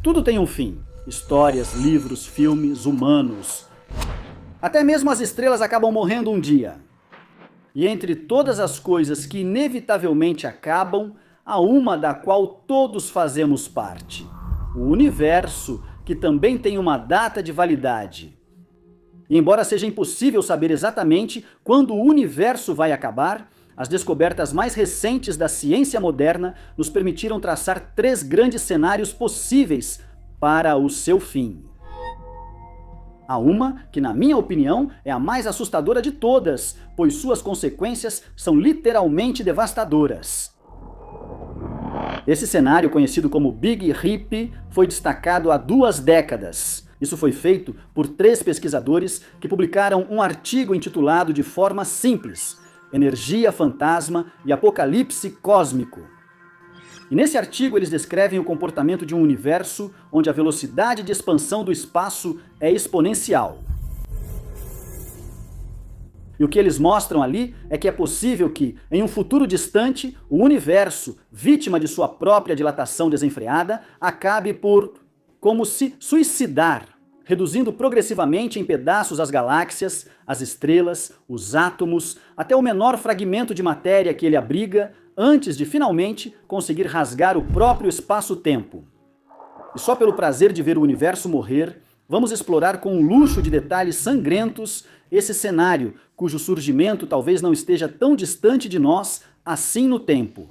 Tudo tem um fim. Histórias, livros, filmes, humanos. Até mesmo as estrelas acabam morrendo um dia. E entre todas as coisas que inevitavelmente acabam, há uma da qual todos fazemos parte. O universo, que também tem uma data de validade. E embora seja impossível saber exatamente quando o universo vai acabar, as descobertas mais recentes da ciência moderna nos permitiram traçar 3 grandes cenários possíveis para o seu fim. Há uma que, na minha opinião, é a mais assustadora de todas, pois suas consequências são literalmente devastadoras. Esse cenário, conhecido como Big Rip, foi destacado há 2 décadas. Isso foi feito por 3 pesquisadores que publicaram um artigo intitulado de forma simples: Energia Fantasma e Apocalipse Cósmico. E nesse artigo eles descrevem o comportamento de um universo onde a velocidade de expansão do espaço é exponencial. E o que eles mostram ali é que é possível que, em um futuro distante, o universo, vítima de sua própria dilatação desenfreada, acabe por, como se suicidar, reduzindo progressivamente em pedaços as galáxias, as estrelas, os átomos, até o menor fragmento de matéria que ele abriga, antes de finalmente conseguir rasgar o próprio espaço-tempo. E só pelo prazer de ver o universo morrer, vamos explorar com um luxo de detalhes sangrentos esse cenário, cujo surgimento talvez não esteja tão distante de nós assim no tempo.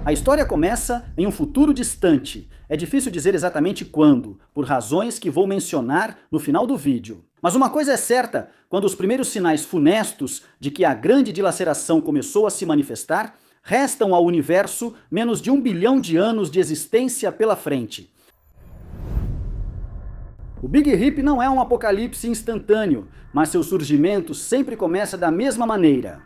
A história começa em um futuro distante. É difícil dizer exatamente quando, por razões que vou mencionar no final do vídeo. Mas uma coisa é certa: quando os primeiros sinais funestos de que a grande dilaceração começou a se manifestar, restam ao universo menos de 1 bilhão de anos de existência pela frente. O Big Rip não é um apocalipse instantâneo, mas seu surgimento sempre começa da mesma maneira.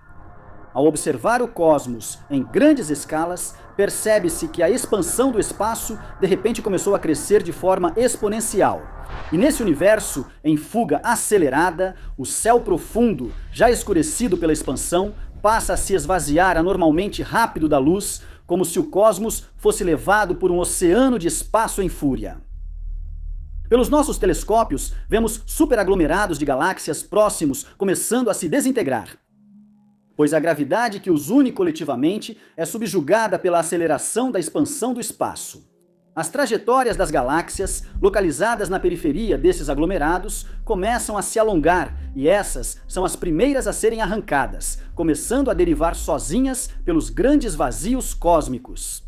Ao observar o cosmos em grandes escalas, percebe-se que a expansão do espaço de repente começou a crescer de forma exponencial. E nesse universo, em fuga acelerada, o céu profundo, já escurecido pela expansão, passa a se esvaziar anormalmente rápido da luz, como se o cosmos fosse levado por um oceano de espaço em fúria. Pelos nossos telescópios, vemos superaglomerados de galáxias próximos começando a se desintegrar, pois a gravidade que os une coletivamente é subjugada pela aceleração da expansão do espaço. As trajetórias das galáxias, localizadas na periferia desses aglomerados, começam a se alongar, e essas são as primeiras a serem arrancadas, começando a derivar sozinhas pelos grandes vazios cósmicos.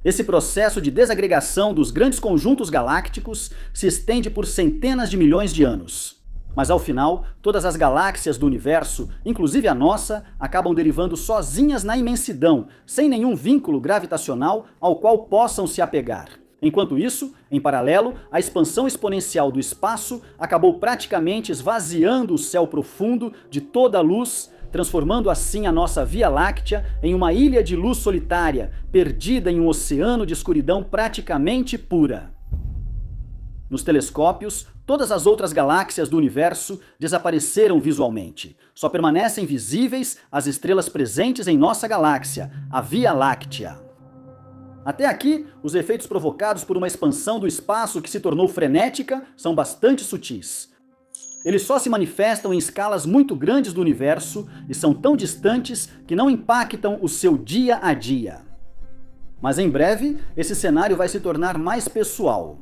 Esse processo de desagregação dos grandes conjuntos galácticos se estende por centenas de milhões de anos. Mas ao final, todas as galáxias do universo, inclusive a nossa, acabam derivando sozinhas na imensidão, sem nenhum vínculo gravitacional ao qual possam se apegar. Enquanto isso, em paralelo, a expansão exponencial do espaço acabou praticamente esvaziando o céu profundo de toda a luz, transformando assim a nossa Via Láctea em uma ilha de luz solitária, perdida em um oceano de escuridão praticamente pura. Nos telescópios, todas as outras galáxias do universo desapareceram visualmente. Só permanecem visíveis as estrelas presentes em nossa galáxia, a Via Láctea. Até aqui, os efeitos provocados por uma expansão do espaço que se tornou frenética são bastante sutis. Eles só se manifestam em escalas muito grandes do universo e são tão distantes que não impactam o seu dia a dia. Mas em breve, esse cenário vai se tornar mais pessoal,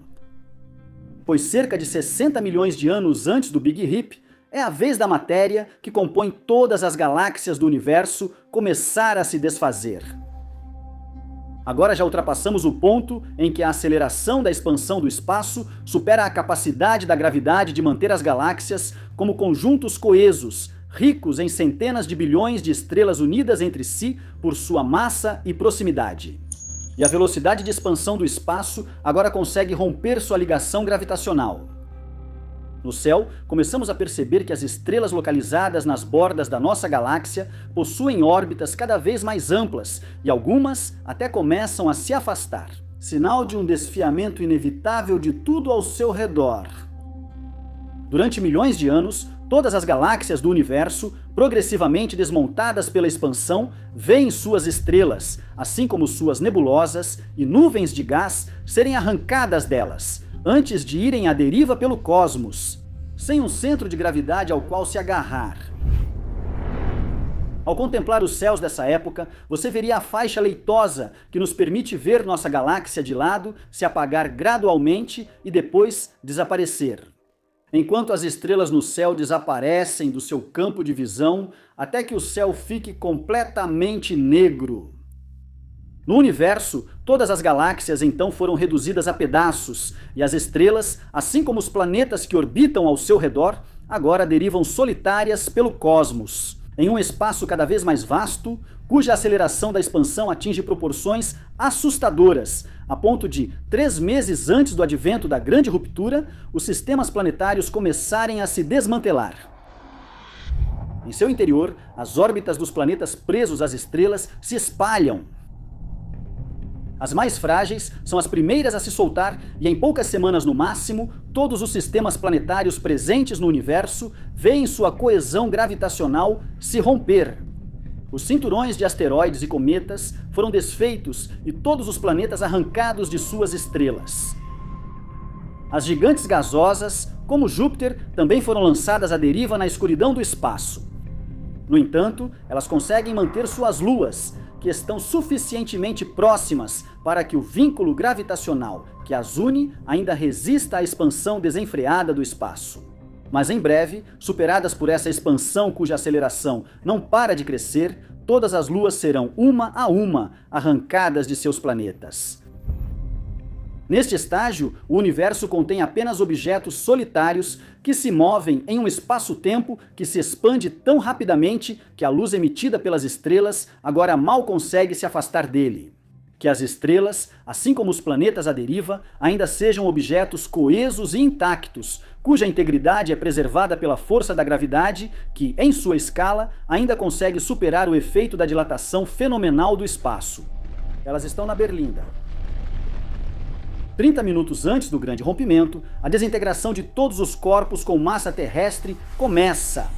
pois cerca de 60 milhões de anos antes do Big Rip, é a vez da matéria que compõe todas as galáxias do universo começar a se desfazer. Agora já ultrapassamos o ponto em que a aceleração da expansão do espaço supera a capacidade da gravidade de manter as galáxias como conjuntos coesos, ricos em centenas de bilhões de estrelas unidas entre si por sua massa e proximidade. E a velocidade de expansão do espaço agora consegue romper sua ligação gravitacional. No céu, começamos a perceber que as estrelas localizadas nas bordas da nossa galáxia possuem órbitas cada vez mais amplas e algumas até começam a se afastar. Sinal de um desfiamento inevitável de tudo ao seu redor. Durante milhões de anos, Todas as galáxias do universo, progressivamente desmontadas pela expansão, veem suas estrelas, assim como suas nebulosas e nuvens de gás, serem arrancadas delas, antes de irem à deriva pelo cosmos, sem um centro de gravidade ao qual se agarrar. Ao contemplar os céus dessa época, você veria a faixa leitosa que nos permite ver nossa galáxia de lado se apagar gradualmente e depois desaparecer. Enquanto as estrelas no céu desaparecem do seu campo de visão, até que o céu fique completamente negro. No universo, todas as galáxias então foram reduzidas a pedaços, e as estrelas, assim como os planetas que orbitam ao seu redor, agora derivam solitárias pelo cosmos, em um espaço cada vez mais vasto, cuja aceleração da expansão atinge proporções assustadoras, a ponto de, 3 meses antes do advento da grande ruptura, os sistemas planetários começarem a se desmantelar. Em seu interior, as órbitas dos planetas presos às estrelas se espalham. As mais frágeis são as primeiras a se soltar e, em poucas semanas no máximo, todos os sistemas planetários presentes no universo veem sua coesão gravitacional se romper. Os cinturões de asteroides e cometas foram desfeitos e todos os planetas arrancados de suas estrelas. As gigantes gasosas, como Júpiter, também foram lançadas à deriva na escuridão do espaço. No entanto, elas conseguem manter suas luas, que estão suficientemente próximas para que o vínculo gravitacional que as une ainda resista à expansão desenfreada do espaço. Mas em breve, superadas por essa expansão cuja aceleração não para de crescer, todas as luas serão uma a uma arrancadas de seus planetas. Neste estágio, o universo contém apenas objetos solitários que se movem em um espaço-tempo que se expande tão rapidamente que a luz emitida pelas estrelas agora mal consegue se afastar dele. Que as estrelas, assim como os planetas à deriva, ainda sejam objetos coesos e intactos, cuja integridade é preservada pela força da gravidade que, em sua escala, ainda consegue superar o efeito da dilatação fenomenal do espaço. Elas estão na berlinda. 30 minutos antes do grande rompimento, a desintegração de todos os corpos com massa terrestre começa.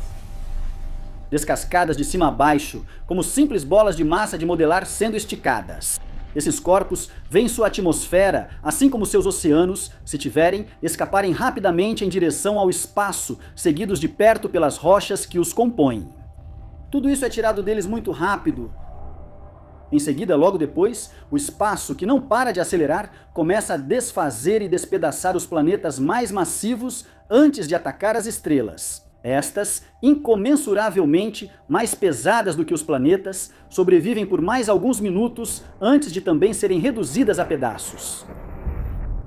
Descascadas de cima a baixo, como simples bolas de massa de modelar sendo esticadas. Esses corpos veem sua atmosfera, assim como seus oceanos, se tiverem, escaparem rapidamente em direção ao espaço, seguidos de perto pelas rochas que os compõem. Tudo isso é tirado deles muito rápido. Em seguida, logo depois, o espaço, que não para de acelerar, começa a desfazer e despedaçar os planetas mais massivos antes de atacar as estrelas. Estas, incomensuravelmente mais pesadas do que os planetas, sobrevivem por mais alguns minutos antes de também serem reduzidas a pedaços.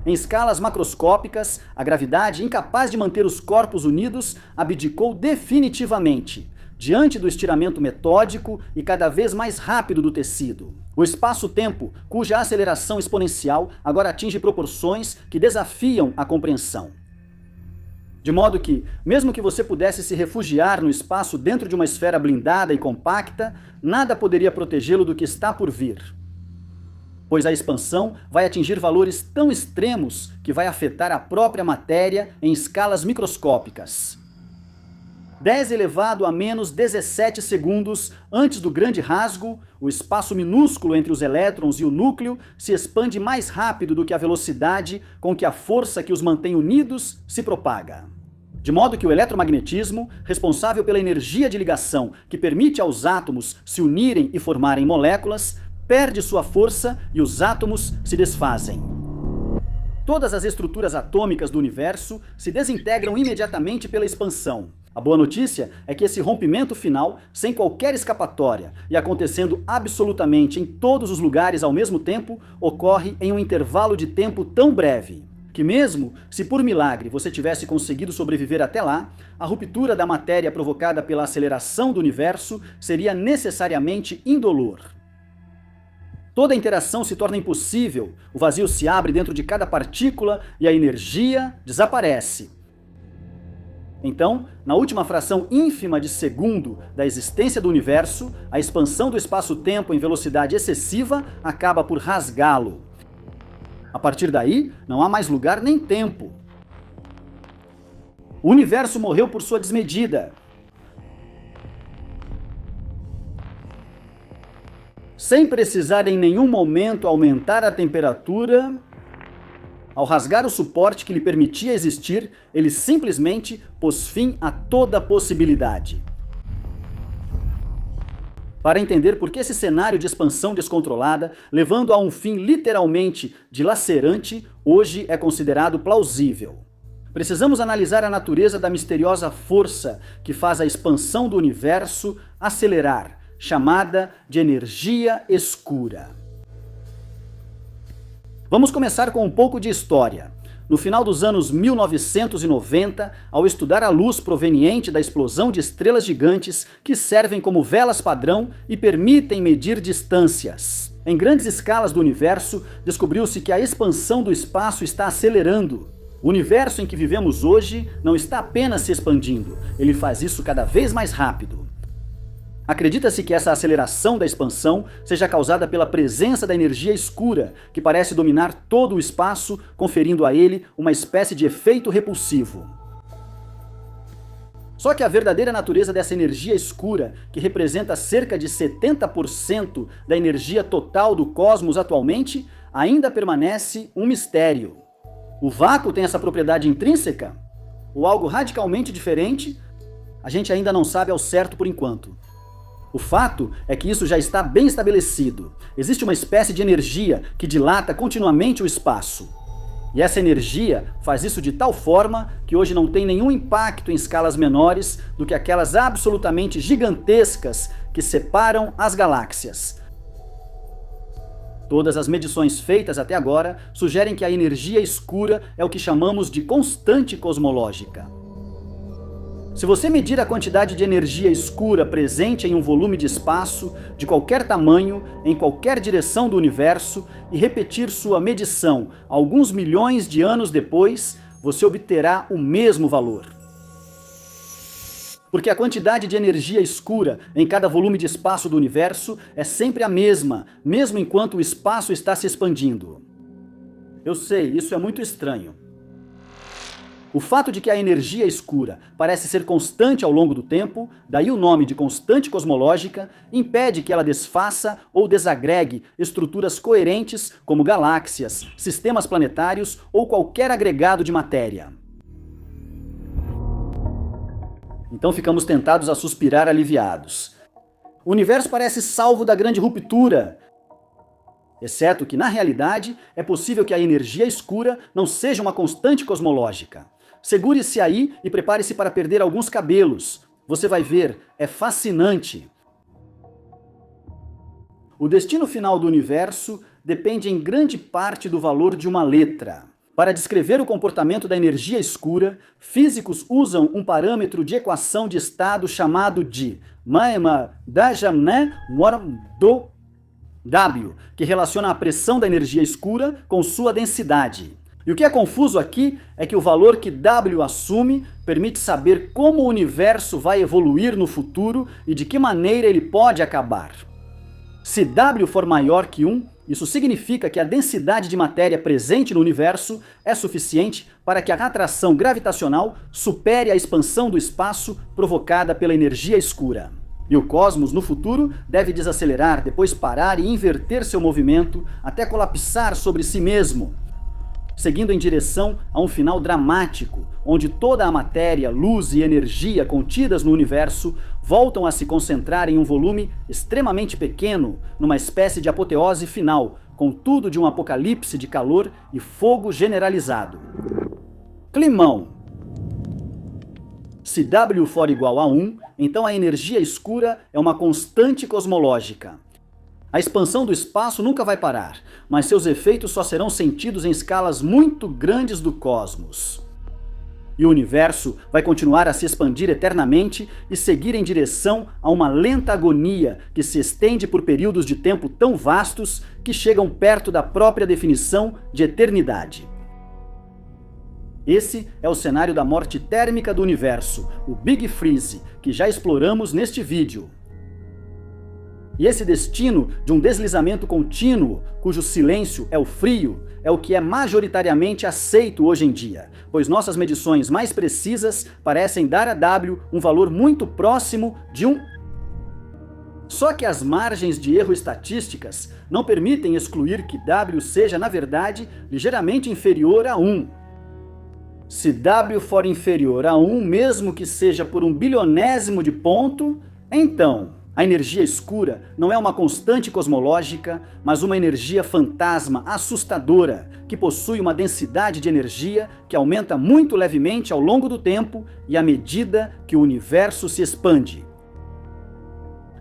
Em escalas macroscópicas, a gravidade, incapaz de manter os corpos unidos, abdicou definitivamente, diante do estiramento metódico e cada vez mais rápido do tecido. O espaço-tempo, cuja aceleração exponencial agora atinge proporções que desafiam a compreensão. De modo que, mesmo que você pudesse se refugiar no espaço dentro de uma esfera blindada e compacta, nada poderia protegê-lo do que está por vir. Pois a expansão vai atingir valores tão extremos que vai afetar a própria matéria em escalas microscópicas. 10 elevado a menos 17 segundos antes do grande rasgo, o espaço minúsculo entre os elétrons e o núcleo se expande mais rápido do que a velocidade com que a força que os mantém unidos se propaga. De modo que o eletromagnetismo, responsável pela energia de ligação que permite aos átomos se unirem e formarem moléculas, perde sua força e os átomos se desfazem. Todas as estruturas atômicas do universo se desintegram imediatamente pela expansão. A boa notícia é que esse rompimento final, sem qualquer escapatória e acontecendo absolutamente em todos os lugares ao mesmo tempo, ocorre em um intervalo de tempo tão breve, que mesmo se por milagre você tivesse conseguido sobreviver até lá, a ruptura da matéria provocada pela aceleração do universo seria necessariamente indolor. Toda a interação se torna impossível, o vazio se abre dentro de cada partícula e a energia desaparece. Então, na última fração ínfima de segundo da existência do universo, a expansão do espaço-tempo em velocidade excessiva acaba por rasgá-lo. A partir daí, não há mais lugar nem tempo. O universo morreu por sua desmedida. Sem precisar em nenhum momento aumentar a temperatura, ao rasgar o suporte que lhe permitia existir, ele simplesmente pôs fim a toda possibilidade. Para entender por que esse cenário de expansão descontrolada, levando a um fim literalmente dilacerante, hoje é considerado plausível. Precisamos analisar a natureza da misteriosa força que faz a expansão do universo acelerar, chamada de energia escura. Vamos começar com um pouco de história. No final dos anos 1990, ao estudar a luz proveniente da explosão de estrelas gigantes que servem como velas padrão e permitem medir distâncias. Em grandes escalas do universo, descobriu-se que a expansão do espaço está acelerando. O universo em que vivemos hoje não está apenas se expandindo, ele faz isso cada vez mais rápido. Acredita-se que essa aceleração da expansão seja causada pela presença da energia escura, que parece dominar todo o espaço, conferindo a ele uma espécie de efeito repulsivo. Só que a verdadeira natureza dessa energia escura, que representa cerca de 70% da energia total do cosmos atualmente, ainda permanece um mistério. O vácuo tem essa propriedade intrínseca? Ou algo radicalmente diferente? A gente ainda não sabe ao certo por enquanto. O fato é que isso já está bem estabelecido. Existe uma espécie de energia que dilata continuamente o espaço. E essa energia faz isso de tal forma que hoje não tem nenhum impacto em escalas menores do que aquelas absolutamente gigantescas que separam as galáxias. Todas as medições feitas até agora sugerem que a energia escura é o que chamamos de constante cosmológica. Se você medir a quantidade de energia escura presente em um volume de espaço, de qualquer tamanho, em qualquer direção do universo, e repetir sua medição alguns milhões de anos depois, você obterá o mesmo valor. Porque a quantidade de energia escura em cada volume de espaço do universo é sempre a mesma, mesmo enquanto o espaço está se expandindo. Eu sei, isso é muito estranho. O fato de que a energia escura parece ser constante ao longo do tempo, daí o nome de constante cosmológica, impede que ela desfaça ou desagregue estruturas coerentes como galáxias, sistemas planetários ou qualquer agregado de matéria. Então ficamos tentados a suspirar aliviados. O universo parece salvo da grande ruptura, exceto que, na realidade, é possível que a energia escura não seja uma constante cosmológica. Segure-se aí e prepare-se para perder alguns cabelos. Você vai ver, é fascinante. O destino final do universo depende em grande parte do valor de uma letra. Para descrever o comportamento da energia escura, físicos usam um parâmetro de equação de estado chamado de W, que relaciona a pressão da energia escura com sua densidade. E o que é confuso aqui é que o valor que W assume permite saber como o universo vai evoluir no futuro e de que maneira ele pode acabar. Se W for maior que 1, isso significa que a densidade de matéria presente no universo é suficiente para que a atração gravitacional supere a expansão do espaço provocada pela energia escura. E o cosmos, no futuro, deve desacelerar, depois parar e inverter seu movimento até colapsar sobre si mesmo, seguindo em direção a um final dramático, onde toda a matéria, luz e energia contidas no universo voltam a se concentrar em um volume extremamente pequeno, numa espécie de apoteose final, contudo de um apocalipse de calor e fogo generalizado. Climão. Se W for igual a 1, então a energia escura é uma constante cosmológica. A expansão do espaço nunca vai parar, mas seus efeitos só serão sentidos em escalas muito grandes do cosmos. E o universo vai continuar a se expandir eternamente e seguir em direção a uma lenta agonia que se estende por períodos de tempo tão vastos que chegam perto da própria definição de eternidade. Esse é o cenário da morte térmica do universo, o Big Freeze, que já exploramos neste vídeo. E esse destino de um deslizamento contínuo, cujo silêncio é o frio, é o que é majoritariamente aceito hoje em dia, pois nossas medições mais precisas parecem dar a W um valor muito próximo de 1. Só que as margens de erro estatísticas não permitem excluir que W seja, na verdade, ligeiramente inferior a 1. Se W for inferior a 1, mesmo que seja por 1 bilionésimo de ponto, então a energia escura não é uma constante cosmológica, mas uma energia fantasma assustadora, que possui uma densidade de energia que aumenta muito levemente ao longo do tempo e à medida que o universo se expande.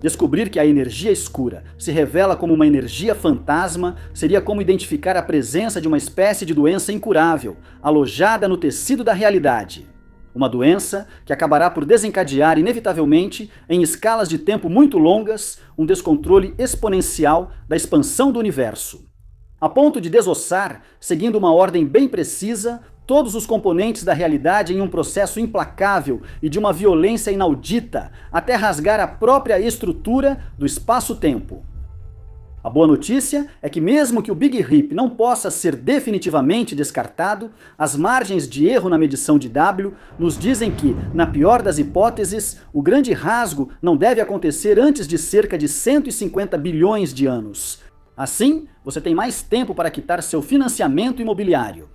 Descobrir que a energia escura se revela como uma energia fantasma seria como identificar a presença de uma espécie de doença incurável, alojada no tecido da realidade. Uma doença que acabará por desencadear inevitavelmente, em escalas de tempo muito longas, um descontrole exponencial da expansão do universo. A ponto de desossar, seguindo uma ordem bem precisa, todos os componentes da realidade em um processo implacável e de uma violência inaudita, até rasgar a própria estrutura do espaço-tempo. A boa notícia é que mesmo que o Big Rip não possa ser definitivamente descartado, as margens de erro na medição de W nos dizem que, na pior das hipóteses, o grande rasgo não deve acontecer antes de cerca de 150 bilhões de anos. Assim, você tem mais tempo para quitar seu financiamento imobiliário.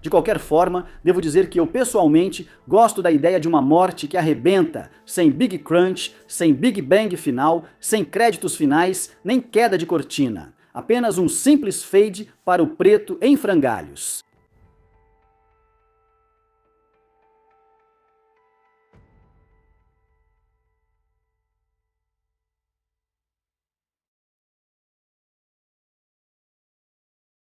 De qualquer forma, devo dizer que eu pessoalmente gosto da ideia de uma morte que arrebenta, sem Big Crunch, sem Big Bang final, sem créditos finais, nem queda de cortina. Apenas um simples fade para o preto em frangalhos.